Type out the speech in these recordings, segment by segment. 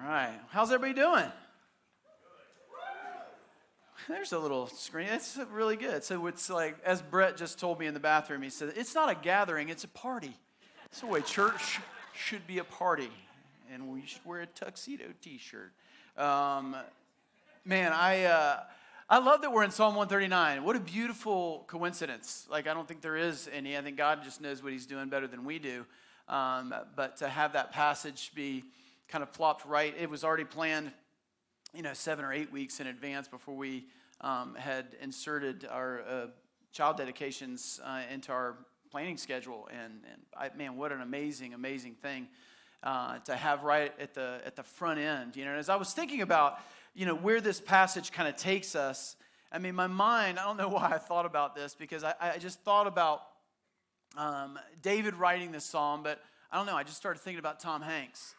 right. How's everybody doing? There's a little screen. It's really good. So it's like, as Brett just told me in the bathroom, he said, it's not a gathering, it's a party. That's the way church should be, a party. And we should wear a tuxedo t-shirt. Man, I love that we're in Psalm 139. What a beautiful coincidence. Like, I don't think there is any. I think God just knows what he's doing better than we do. But to have that passage be kind of plopped right, it was already planned, 7 or 8 weeks in advance before we had inserted our child dedications into our planning schedule. And man, what an amazing, amazing thing to have right at the front end. And as I was thinking about, where this passage kind of takes us, I mean, my mind, I don't know why I thought about this, because I just thought about David writing this psalm, but I don't know, I just started thinking about Tom Hanks.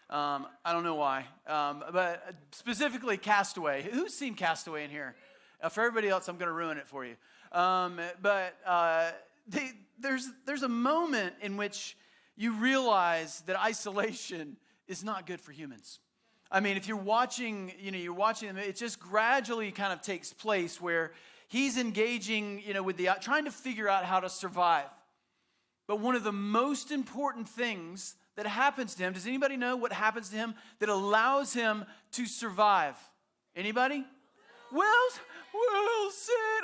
I don't know why, but specifically Castaway. Who's seen Castaway in here? For everybody else, I'm going to ruin it for you. There's a moment in which you realize that isolation is not good for humans. I mean, if you're watching, you're watching them, it just gradually kind of takes place where he's engaging, with trying to figure out how to survive. But one of the most important things that happens to him, does anybody know what happens to him that allows him to survive? Anybody? Wilson,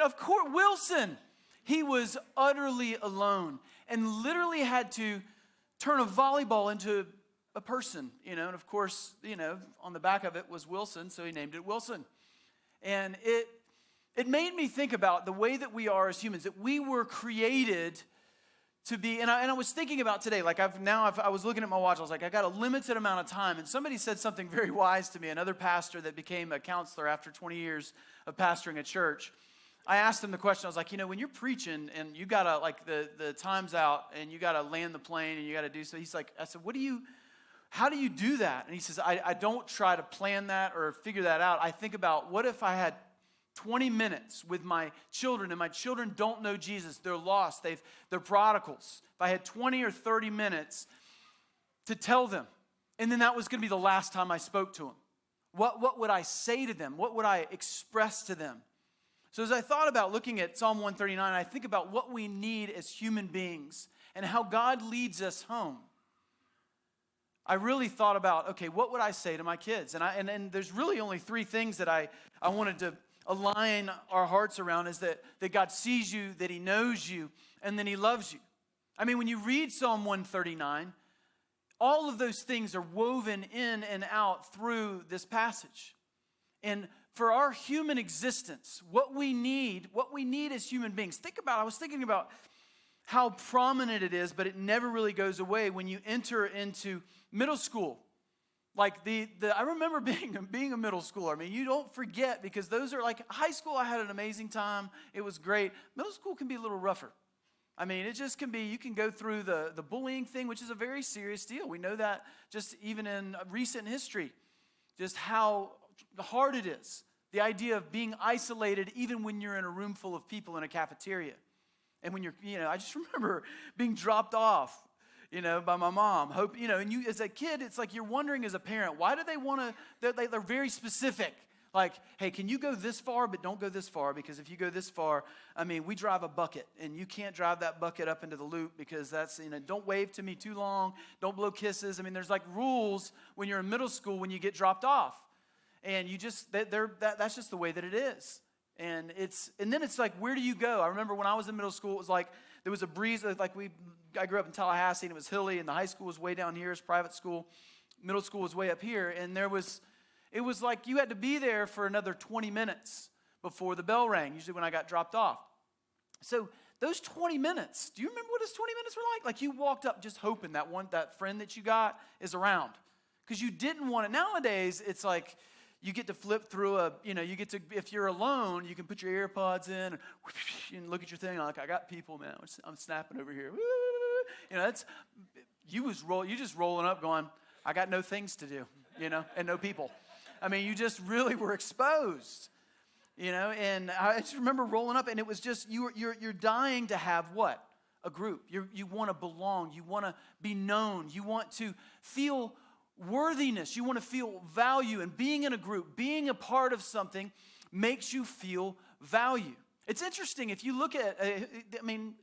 of course, Wilson. He was utterly alone and literally had to turn a volleyball into a person, and of course, on the back of it was Wilson, so he named it Wilson. And it made me think about the way that we are as humans, that we were created to be, and I was thinking about today, like I was looking at my watch, I was like, I got a limited amount of time, and somebody said something very wise to me, another pastor that became a counselor after 20 years of pastoring a church. I asked him the question, I was like, when you're preaching and you gotta, like, the time's out and you gotta land the plane and you gotta do so, he's like, I said, how do you do that? And he says, I don't try to plan that or figure that out. I think about, what if I had 20 minutes with my children, and my children don't know Jesus. They're lost. They're prodigals. If I had 20 or 30 minutes to tell them, and then that was going to be the last time I spoke to them, what would I say to them? What would I express to them? So as I thought about looking at Psalm 139, I think about what we need as human beings and how God leads us home. I really thought about, okay, what would I say to my kids? And there's really only three things that I wanted to align our hearts around, is that God sees you, that he knows you, and then he loves you. I mean, when you read Psalm 139, all of those things are woven in and out through this passage. And for our human existence, what we need as human beings, I was thinking about how prominent it is, but it never really goes away when you enter into middle school. Like I remember being a middle schooler. I mean, you don't forget, because those are like, high school, I had an amazing time. It was great. Middle school can be a little rougher. I mean, it just can be, you can go through the bullying thing, which is a very serious deal. We know that just even in recent history, just how hard it is. The idea of being isolated even when you're in a room full of people in a cafeteria. And when I just remember being dropped off, by my mom. And you as a kid, it's like you're wondering as a parent, why do they want to, they're very specific. Like, hey, can you go this far, but don't go this far, because if you go this far, I mean, we drive a bucket, and you can't drive that bucket up into the loop, because that's, don't wave to me too long, don't blow kisses. I mean, there's like rules when you're in middle school when you get dropped off. And you just, that's just the way that it is. And then it's like, where do you go? I remember when I was in middle school, it was like, there was a breeze, I grew up in Tallahassee, and it was hilly, and the high school was way down here, it's private school. Middle school was way up here, and it was like you had to be there for another 20 minutes before the bell rang, usually when I got dropped off. So those 20 minutes, do you remember what those 20 minutes were like? Like, you walked up just hoping that friend that you got is around, because you didn't want it. Nowadays, it's like, you get to flip through if you're alone, you can put your AirPods in and look at your thing. Like, I got people, man. I'm snapping over here. You just rolling up going, I got no things to do, and no people. I mean, you just really were exposed, and I just remember rolling up, and it was just, you're dying to have what? A group. You want to belong. You want to be known. You want to feel worthiness. You want to feel value, and being in a group, being a part of something makes you feel value. It's interesting if you look at,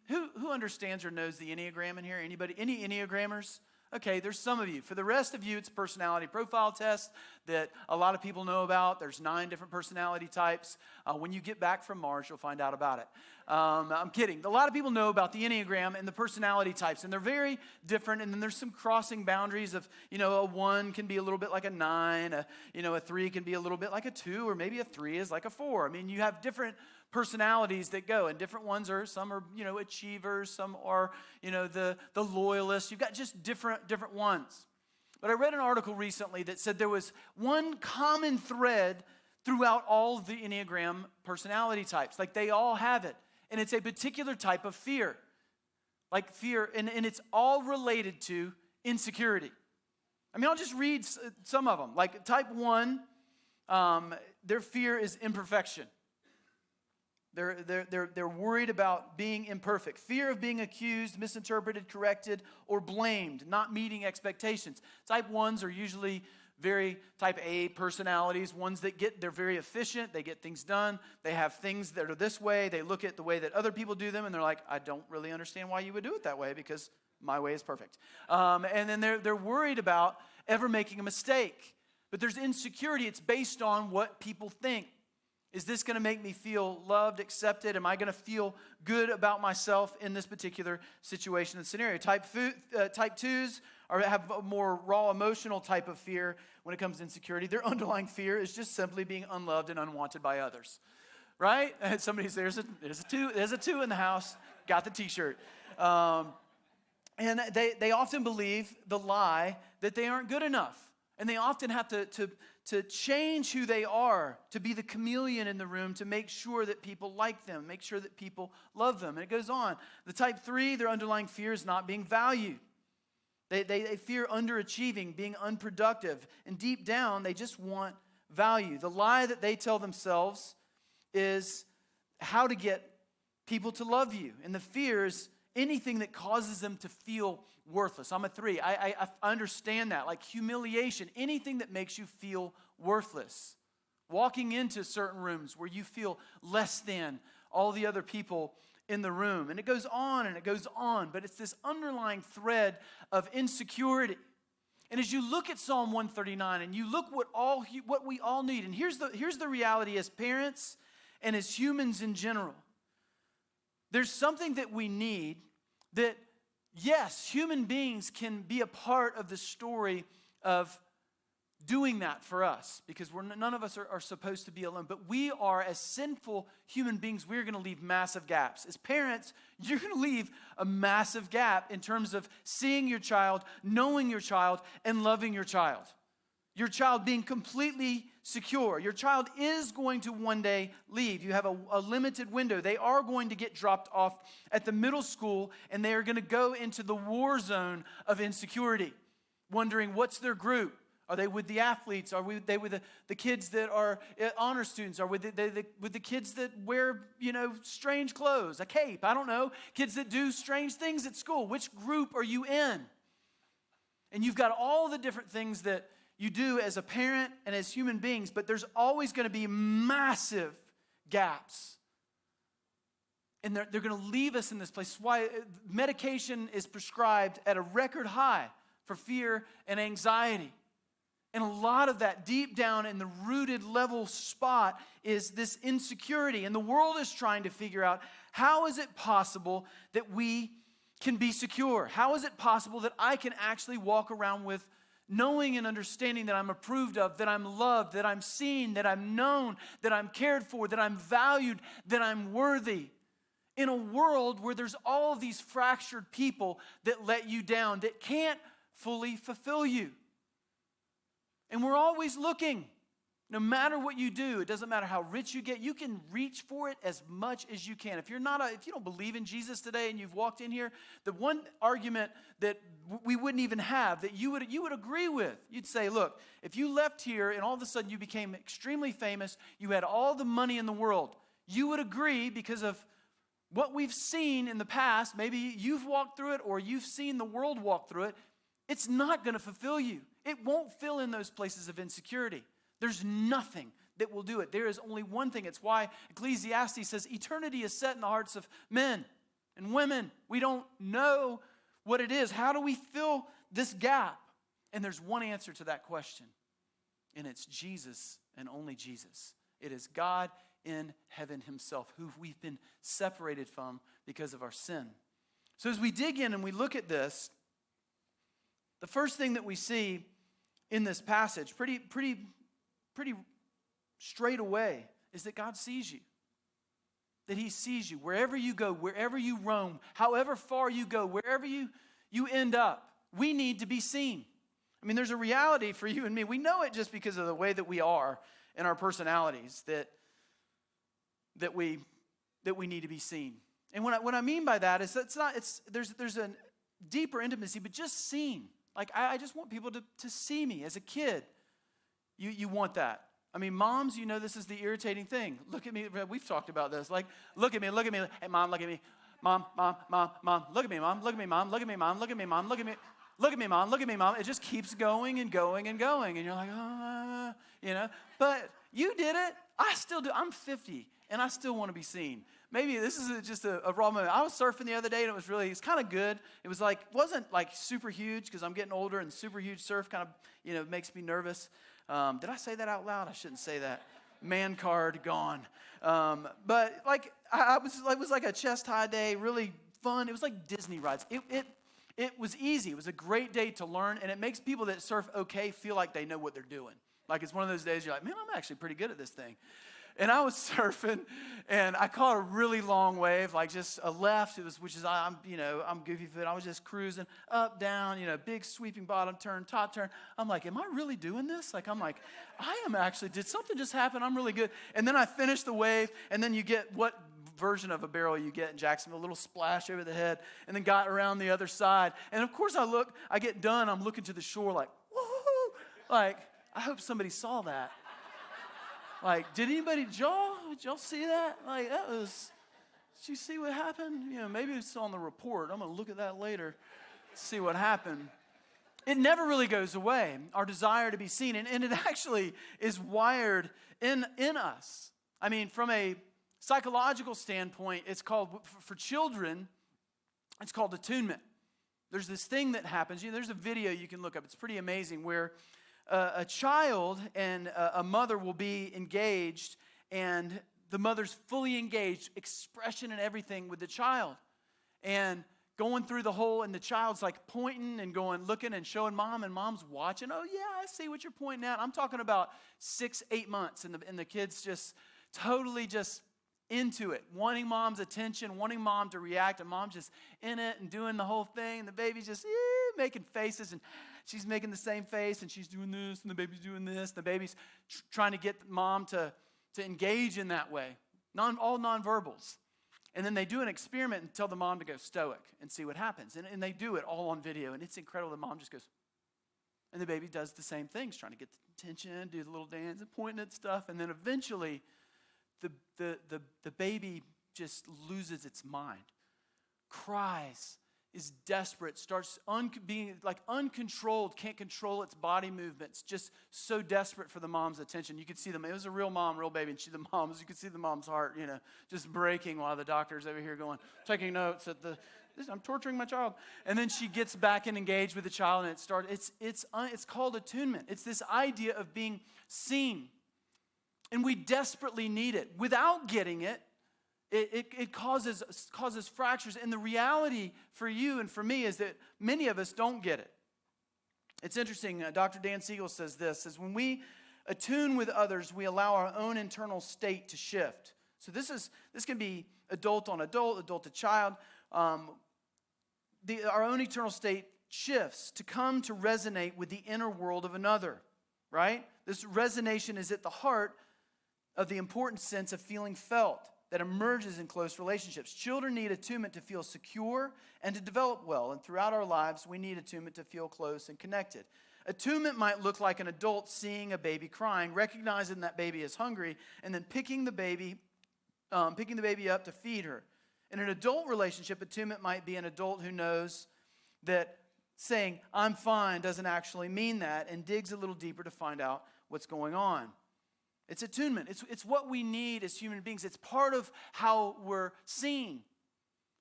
who understands or knows the Enneagram in here? Anybody? Any Enneagrammers? Okay, there's some of you. For the rest of you, it's a personality profile test that a lot of people know about. There's 9 different personality types. When you get back from Mars, you'll find out about it. I'm kidding. A lot of people know about the Enneagram and the personality types, and they're very different. And then there's some crossing boundaries of, a 1 can be a little bit like a 9, a 3 can be a little bit like a 2, or maybe a 3 is like a 4. I mean, you have different personalities that go, and different ones are, some are, achievers, some are, the loyalists. You've got just different ones. But I read an article recently that said there was one common thread throughout all of the Enneagram personality types. Like, they all have it. And it's a particular type of fear. Like fear, and it's all related to insecurity. I mean, I'll just read some of them. Like type 1, their fear is imperfection. They're worried about being imperfect. Fear of being accused, misinterpreted, corrected, or blamed, not meeting expectations. Type 1s are usually very type A personalities, ones that they're very efficient, they get things done, they have things that are this way, they look at the way that other people do them, and they're like, I don't really understand why you would do it that way, because my way is perfect. And then they're worried about ever making a mistake. But there's insecurity, it's based on what people think. Is this going to make me feel loved, accepted? Am I going to feel good about myself in this particular situation and scenario? Type 2s have a more raw emotional type of fear when it comes to insecurity. Their underlying fear is just simply being unloved and unwanted by others, right? And somebody's there's a 2 in the house. Got the T-shirt. And they often believe the lie that they aren't good enough. And they often have to change who they are, to be the chameleon in the room, to make sure that people like them, make sure that people love them. And it goes on. The type 3, their underlying fear is not being valued. They fear underachieving, being unproductive. And deep down, they just want value. The lie that they tell themselves is how to get people to love you. And the fear is anything that causes them to feel worthless. I'm a 3. I understand that. Like humiliation, anything that makes you feel worthless. Walking into certain rooms where you feel less than all the other people in the room. And it goes on and it goes on. But it's this underlying thread of insecurity. And as you look at Psalm 139 and you look what we all need. And here's the reality as parents and as humans in general. There's something that we need that, yes, human beings can be a part of the story of doing that for us, because none of us are supposed to be alone. But we are, as sinful human beings, we're going to leave massive gaps. As parents, you're going to leave a massive gap in terms of seeing your child, knowing your child, and loving your child. Your child being completely secure. Your child is going to one day leave. You have a limited window. They are going to get dropped off at the middle school, and they are going to go into the war zone of insecurity, wondering what's their group. Are they with the athletes? Are they with the kids that are honor students? Are with the kids that wear, strange clothes, a cape? I don't know. Kids that do strange things at school. Which group are you in? And you've got all the different things that you do as a parent and as human beings, but there's always going to be massive gaps. And they're going to leave us in this place. That's why medication is prescribed at a record high for fear and anxiety. And a lot of that deep down in the rooted level spot is this insecurity. And the world is trying to figure out, how is it possible that we can be secure? How is it possible that I can actually walk around with knowing and understanding that I'm approved of, that I'm loved, that I'm seen, that I'm known, that I'm cared for, that I'm valued, that I'm worthy? In a world where there's all of these fractured people that let you down, that can't fully fulfill you. And we're always looking. No matter what you do, it doesn't matter how rich you get, you can reach for it as much as you can. If you don't believe in Jesus today and you've walked in here, the one argument that we wouldn't even have, that you would agree with, you'd say, look, if you left here and all of a sudden you became extremely famous, you had all the money in the world, you would agree, because of what we've seen in the past, maybe you've walked through it or you've seen the world walk through it, It's not going to fulfill you. It won't fill in those places of insecurity. There's nothing that will do it. There is only one thing. It's why Ecclesiastes says eternity is set in the hearts of men and women. We don't know what it is. How do we fill this gap? And there's one answer to that question, and it's Jesus and only Jesus. It is God in heaven himself, who we've been separated from because of our sin. So as we dig in and we look at this, the first thing that we see in this passage, pretty straight away, is that God sees you. That he sees you. Wherever you go, wherever you roam, however far you go, wherever you end up, we need to be seen. I mean, there's a reality for you and me. We know it just because of the way that we are and our personalities, that we need to be seen. And what I mean by that is there's a deeper intimacy, but just seen. Like, I just want people to see me. As a kid, you want that. I mean, moms, you know this is the irritating thing. Look at me. We've talked about this. Like, look at me. Hey, mom, look at me. Mom, look at me, mom. Look at me, mom. Look at me, mom. Look at me, mom. Look at me. Look at me, mom. Look at me, mom. It just keeps going and going and going. And you're like, But you did it. I still do. I'm 50, and I still want to be seen. Maybe this is just a raw moment. I was surfing the other day, and it's kind of good. It wasn't like super huge because I'm getting older, and super huge surf kind of, makes me nervous. Did I say that out loud? I shouldn't say that. Man card gone. But like it was like a chest high day, really fun. It was like Disney rides. It was easy. It was a great day to learn, and it makes people that surf okay feel like they know what they're doing. Like it's one of those days you're like, man, I'm actually pretty good at this thing. And I was surfing, and I caught a really long wave, like just a left. I'm goofy foot. I was just cruising up, down, big sweeping bottom turn, top turn. I'm like, am I really doing this? I am actually. Did something just happen? I'm really good. And then I finished the wave, and then you get what version of a barrel you get in Jacksonville, a little splash over the head, and then got around the other side. And of course I get done, I'm looking to the shore like, woohoo! Like, I hope somebody saw that. Like, did y'all see that? Like, did you see what happened? Maybe it's on the report. I'm going to look at that later, see what happened. It never really goes away, our desire to be seen. And it actually is wired in us. I mean, from a psychological standpoint, it's called, for children, it's called attunement. There's this thing that happens. There's a video you can look up. It's pretty amazing where a child and a mother will be engaged, and the mother's fully engaged, expression and everything with the child, and going through the whole, and the child's like pointing and going, looking and showing mom, and mom's watching. Oh yeah, I see what you're pointing at. I'm talking about 6-8 months, and the kid's just totally just into it, wanting mom's attention, wanting mom to react, and mom's just in it and doing the whole thing, and the baby's just making faces, and she's making the same face, and she's doing this, and the baby's doing this. The baby's trying to get mom to engage in that way, all nonverbals. And then they do an experiment and tell the mom to go stoic and see what happens. And they do it all on video, and it's incredible. The mom just goes, and the baby does the same things, trying to get the attention, do the little dance and pointing at stuff, and then eventually the baby just loses its mind, cries, is desperate, starts being like uncontrolled, can't control its body movements, just so desperate for the mom's attention. You could see them. It was a real mom, real baby, and you could see the mom's heart, just breaking while the doctor's over here going, taking notes I'm torturing my child. And then she gets back and engaged with the child, and it starts. It's called attunement. It's this idea of being seen. And we desperately need it. Without getting it, it causes fractures. And the reality for you and for me is that many of us don't get it. It's interesting. Dr. Dan Siegel says this, when we attune with others, we allow our own internal state to shift. So this can be adult on adult, adult to child. Our own internal state shifts to come to resonate with the inner world of another, right? This resonation is at the heart of the important sense of feeling felt that emerges in close relationships. Children need attunement to feel secure and to develop well. And throughout our lives, we need attunement to feel close and connected. Attunement might look like an adult seeing a baby crying, recognizing that baby is hungry, and then picking the baby up to feed her. In an adult relationship, attunement might be an adult who knows that saying, I'm fine, doesn't actually mean that, and digs a little deeper to find out what's going on. It's attunement. It's what we need as human beings. It's part of how we're seen.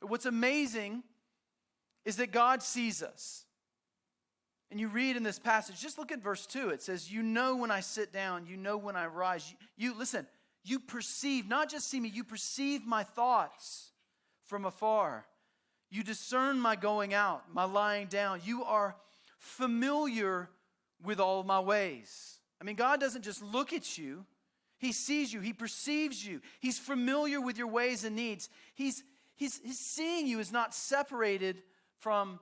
But what's amazing is that God sees us. And you read in this passage, just look at verse 2. It says, you know when I sit down, you know when I rise. Listen, you perceive, not just see me, you perceive my thoughts from afar. You discern my going out, my lying down. You are familiar with all of my ways. I mean, God doesn't just look at you. He sees you. He perceives you. He's familiar with your ways and needs. He's seeing you is not separated from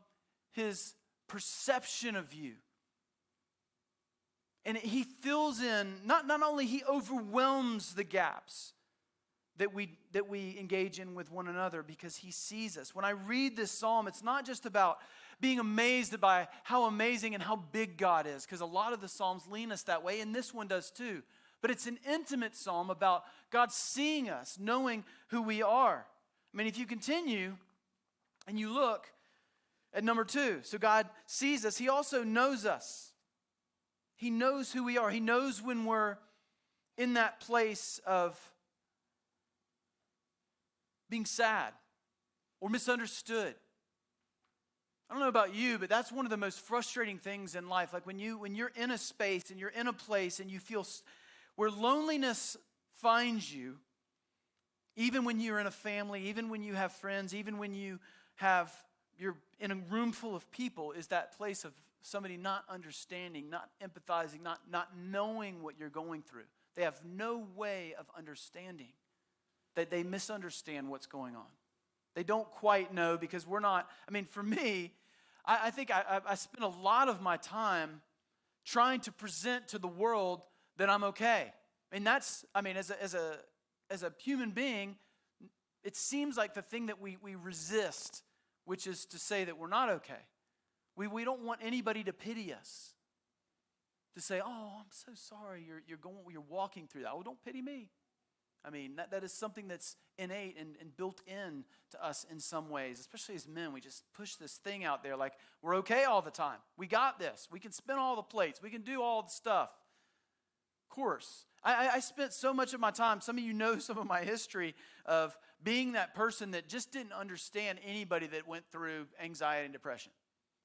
his perception of you. And he fills in, not only he overwhelms the gaps that we engage in with one another because he sees us. When I read this psalm, it's not just about being amazed by how amazing and how big God is, because a lot of the psalms lean us that way, and this one does too. But it's an intimate psalm about God seeing us, knowing who we are. I mean, if you continue and you look at number 2, so God sees us. He also knows us. He knows who we are. He knows when we're in that place of being sad or misunderstood. I don't know about you, but that's one of the most frustrating things in life. Like when you're in a space and you're in a place and you feel where loneliness finds you, even when you're in a family, even when you have friends, even when you're in a room full of people, is that place of somebody not understanding, not empathizing, not knowing what you're going through. They have no way of understanding. That they misunderstand what's going on. They don't quite know because we're not, for me, I think I spend a lot of my time trying to present to the world that I'm okay. And that's, as a human being, it seems like the thing that we resist, which is to say that we're not okay. We don't want anybody to pity us. To say, oh, I'm so sorry you're walking through that. Oh, don't pity me. That is something that's innate and built in to us in some ways, especially as men. We just push this thing out there like we're okay all the time. We got this. We can spin all the plates. We can do all the stuff. Of course. I spent so much of my time, some of you know some of my history of being that person that just didn't understand anybody that went through anxiety and depression.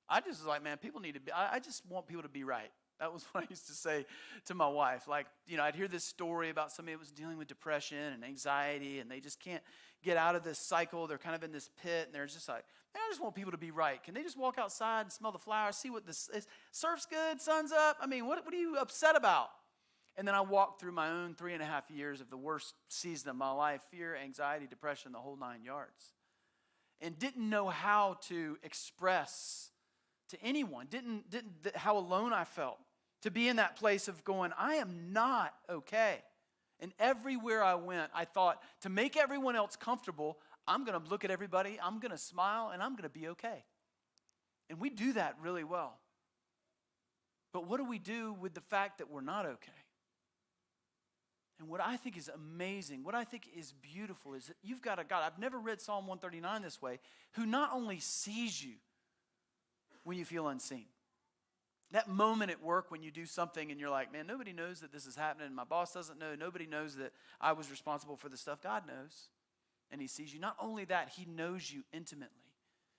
I just was like, man, people need to be, I just want people to be right. That was what I used to say to my wife. Like, I'd hear this story about somebody that was dealing with depression and anxiety, and they just can't get out of this cycle. They're kind of in this pit, and they're just like, man, I just want people to be right. Can they just walk outside and smell the flowers, see what this is? Surf's good, sun's up. What are you upset about? And then I walked through my own 3.5 years of the worst season of my life, fear, anxiety, depression, the whole 9 yards. And didn't know how to express to anyone, how alone I felt. To be in that place of going, I am not okay. And everywhere I went, I thought, to make everyone else comfortable, I'm going to look at everybody, I'm going to smile, and I'm going to be okay. And we do that really well. But what do we do with the fact that we're not okay? And what I think is amazing, what I think is beautiful, is that you've got a God, I've never read Psalm 139 this way, who not only sees you when you feel unseen. That moment at work when you do something and you're like, man, nobody knows that this is happening. My boss doesn't know. Nobody knows that I was responsible for this stuff. God knows. And he sees you. Not only that, he knows you intimately.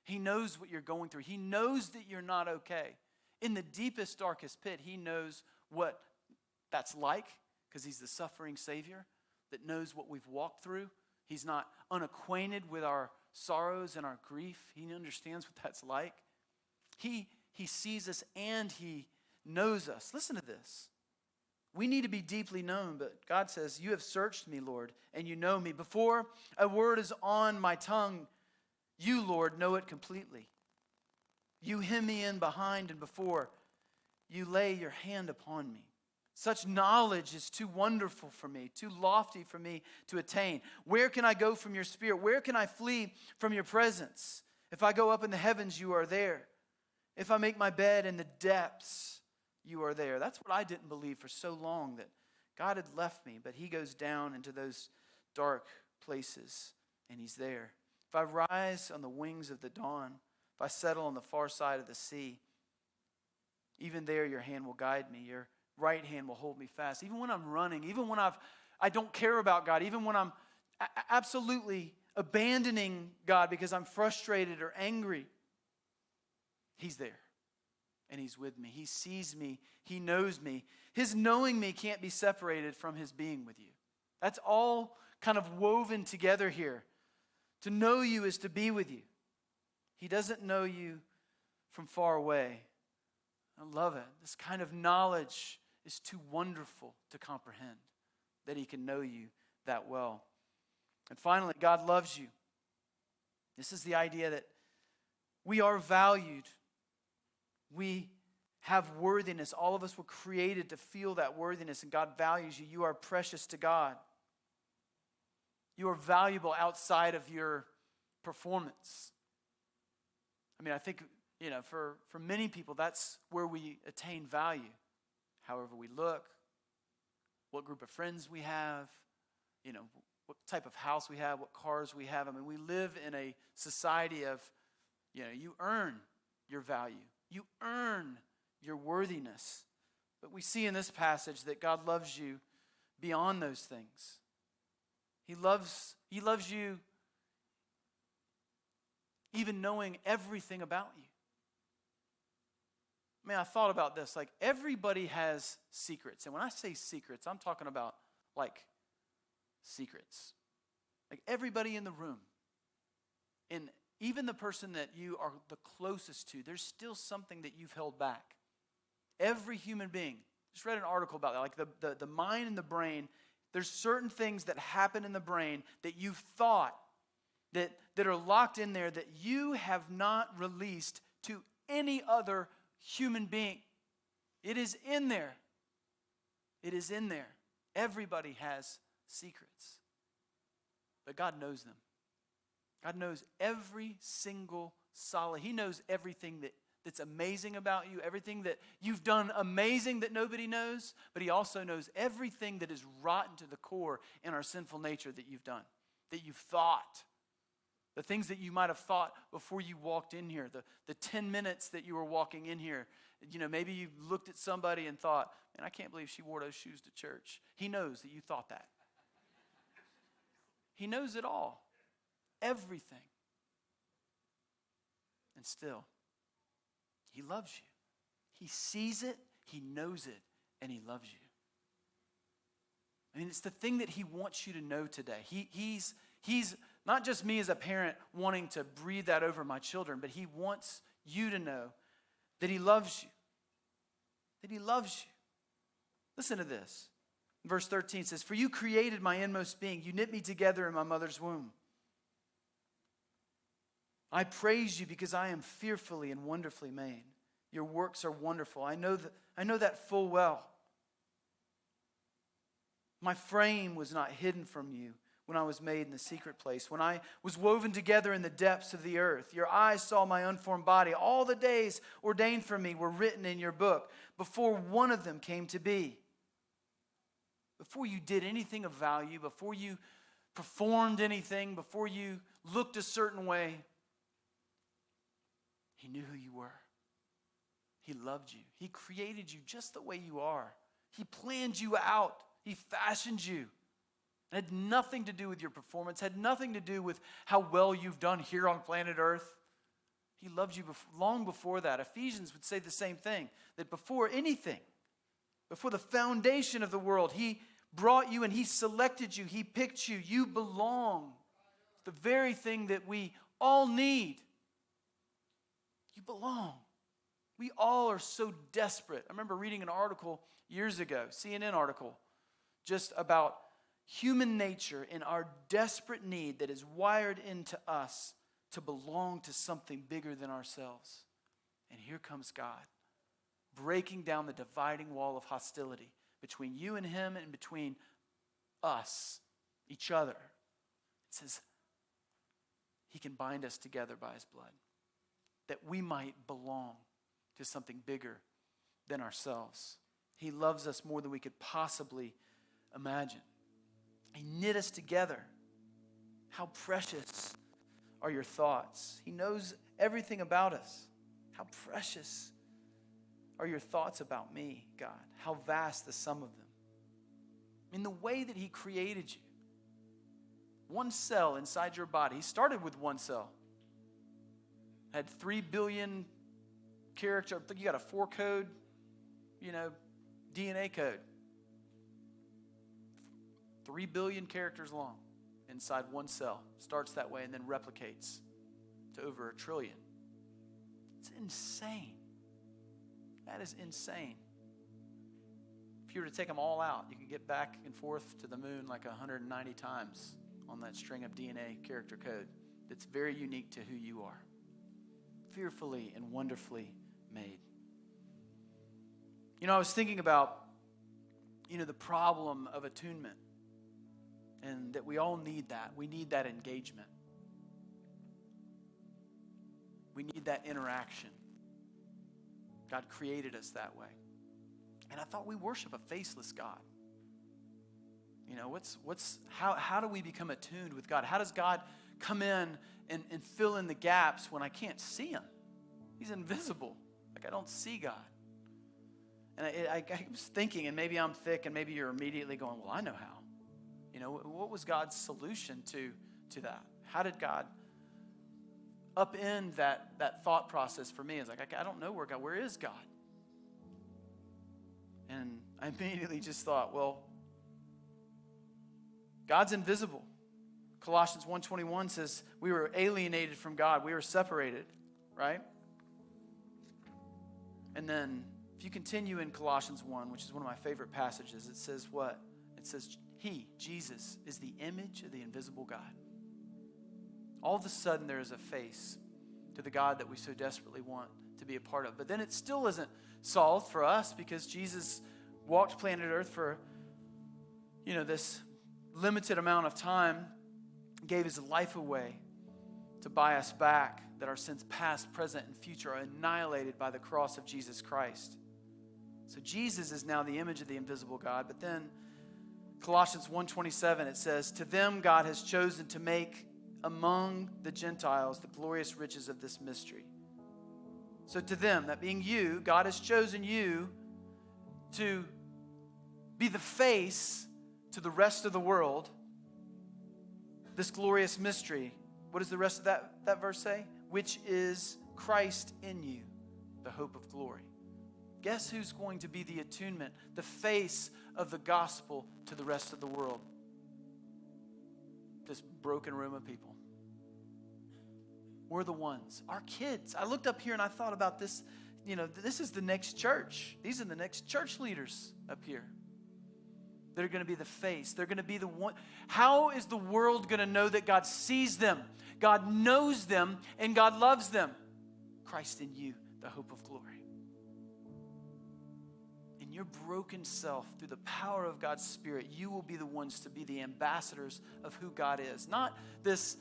He knows what you're going through. He knows that you're not okay. In the deepest, darkest pit, he knows what that's like because he's the suffering Savior that knows what we've walked through. He's not unacquainted with our sorrows and our grief. He understands what that's like. He sees us and he knows us. Listen to this. We need to be deeply known, but God says, you have searched me, Lord, and you know me. Before a word is on my tongue, you, Lord, know it completely. You hem me in behind and before. You lay your hand upon me. Such knowledge is too wonderful for me, too lofty for me to attain. Where can I go from your spirit? Where can I flee from your presence? If I go up in the heavens, you are there. If I make my bed in the depths, you are there. That's what I didn't believe for so long, that God had left me, but he goes down into those dark places, and he's there. If I rise on the wings of the dawn, if I settle on the far side of the sea, Even there, your hand will guide me. Your right hand will hold me fast. Even when I'm running, even when I don't care about God, even when I'm absolutely abandoning God because I'm frustrated or angry, He's there. And He's with me. He sees me. He knows me. His knowing me can't be separated from His being with you. That's all kind of woven together here. To know you is to be with you. He doesn't know you from far away. I love it. This kind of knowledge is too wonderful to comprehend, that He can know you that well. And finally, God loves you. This is the idea that we are valued. We have worthiness. All of us were created to feel that worthiness, and God values you. You are precious to God. You are valuable outside of your performance. I mean, I think, for many people, that's where we attain value. However we look, what group of friends we have, what type of house we have, what cars we have. I mean, we live in a society of, you earn your value. You earn your worthiness. But we see in this passage that God loves you beyond those things. He loves you even knowing everything about you. I mean, I thought about this. Like, everybody has secrets. And when I say secrets, I'm talking about, secrets. Like, everybody in the room. And even the person that you are the closest to, there's still something that you've held back. Every human being. Just read an article about that. Like, the mind and the brain, there's certain things that happen in the brain that you've thought that are locked in there that you have not released to any other human being. It is in there. It is in there. Everybody has secrets. But God knows them. God knows every single solid. He knows everything that's amazing about you, everything that you've done amazing that nobody knows, but He also knows everything that is rotten to the core in our sinful nature that you've done, that you've thought. The things that you might have thought before you walked in here, the 10 minutes that you were walking in here. Maybe you looked at somebody and thought, man, I can't believe she wore those shoes to church. He knows that you thought that. He knows it all. Everything. And still, He loves you. He sees it, He knows it, and He loves you. I mean, it's the thing that He wants you to know today. He's not just me as a parent wanting to breathe that over my children, but He wants you to know that He loves you. That He loves you. Listen to this. Verse 13 says, "For you created my inmost being. You knit me together in my mother's womb. I praise you because I am fearfully and wonderfully made. Your works are wonderful. I know that full well. My frame was not hidden from you when I was made in the secret place, when I was woven together in the depths of the earth. Your eyes saw my unformed body. All the days ordained for me were written in your book before one of them came to be." Before you did anything of value, before you performed anything, before you looked a certain way, He knew who you were. He loved you. He created you just the way you are. He planned you out. He fashioned you. It had nothing to do with your performance, had nothing to do with how well you've done here on planet Earth. He loved you long before that. Ephesians would say the same thing, that before anything, before the foundation of the world, He brought you and He selected you. He picked you. You belong. It's the very thing that we all need. You belong. We all are so desperate. I remember reading an article years ago, CNN article, just about human nature and our desperate need that is wired into us to belong to something bigger than ourselves. And here comes God, breaking down the dividing wall of hostility between you and Him and between us, each other. It says He can bind us together by His blood, that we might belong to something bigger than ourselves. He loves us more than we could possibly imagine. He knit us together. How precious are your thoughts? He knows everything about us. How precious are your thoughts about me, God? How vast the sum of them. In the way that he created you. One cell inside your body. He started with one cell. Had 3 billion character. You got a 4-code, DNA code. 3 billion characters long inside one cell. Starts that way and then replicates to over 1 trillion. It's insane. That is insane. If you were to take them all out, you could get back and forth to the moon like 190 times on that string of DNA character code that's very unique to who you are. Fearfully and wonderfully made. I was thinking about, the problem of attunement, and that we all need that. We need that engagement. We need that interaction. God created us that way. And I thought we worship a faceless God. How do we become attuned with God? How does God come in and fill in the gaps when I can't see him? He's invisible. Like I don't see God. And I was thinking, and maybe I'm thick, and maybe you're immediately going, well, I know how. What was God's solution to that? How did God upend that thought process for me? It's like, I don't know where is God? And I immediately just thought, well, God's invisible. Colossians 1:21 says we were alienated from God. We were separated, right? And then if you continue in Colossians 1, which is one of my favorite passages, it says what? It says he, Jesus, is the image of the invisible God. All of a sudden there is a face to the God that we so desperately want to be a part of. But then it still isn't solved for us because Jesus walked planet Earth for, this limited amount of time, gave his life away to buy us back, that our sins past, present, and future are annihilated by the cross of Jesus Christ. So Jesus is now the image of the invisible God. But then Colossians 1:27, it says, to them God has chosen to make among the Gentiles the glorious riches of this mystery. So to them, that being you, God has chosen you to be the face to the rest of the world, this glorious mystery. What does the rest of that verse say? Which is Christ in you, the hope of glory. Guess who's going to be the attunement, the face of the gospel to the rest of the world? This broken room of people. We're the ones. Our kids. I looked up here and I thought about this. This is the next church. These are the next church leaders up here. They're going to be the face. They're going to be the one. How is the world going to know that God sees them, God knows them, and God loves them? Christ in you, the hope of glory. In your broken self, through the power of God's Spirit, you will be the ones to be the ambassadors of who God is. Not this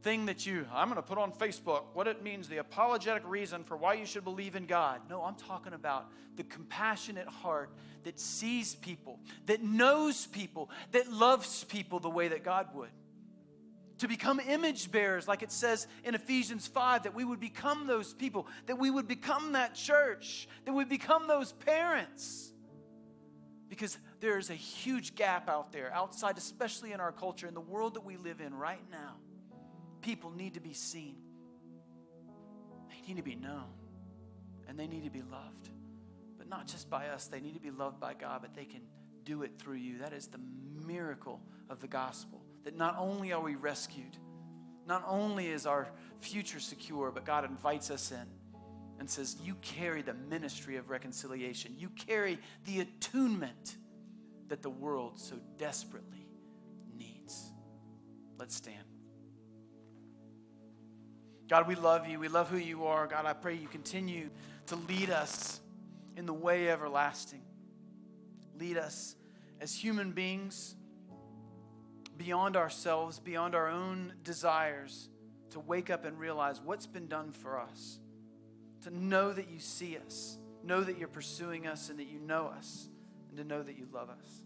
thing that I'm going to put on Facebook, what it means, the apologetic reason for why you should believe in God. No, I'm talking about the compassionate heart that sees people, that knows people, that loves people the way that God would. To become image bearers, like it says in Ephesians 5, that we would become those people, that we would become that church, that we would become those parents. Because there is a huge gap out there, outside, especially in our culture, in the world that we live in right now. People need to be seen. They need to be known. And they need to be loved. But not just by us. They need to be loved by God, but they can do it through you. That is the miracle of the gospel. That not only are we rescued, not only is our future secure, but God invites us in and says, you carry the ministry of reconciliation. You carry the attunement that the world so desperately needs. Let's stand. God, we love you. We love who you are. God, I pray you continue to lead us in the way everlasting. Lead us as human beings beyond ourselves, beyond our own desires, to wake up and realize what's been done for us. To know that you see us, know that you're pursuing us and that you know us, and to know that you love us.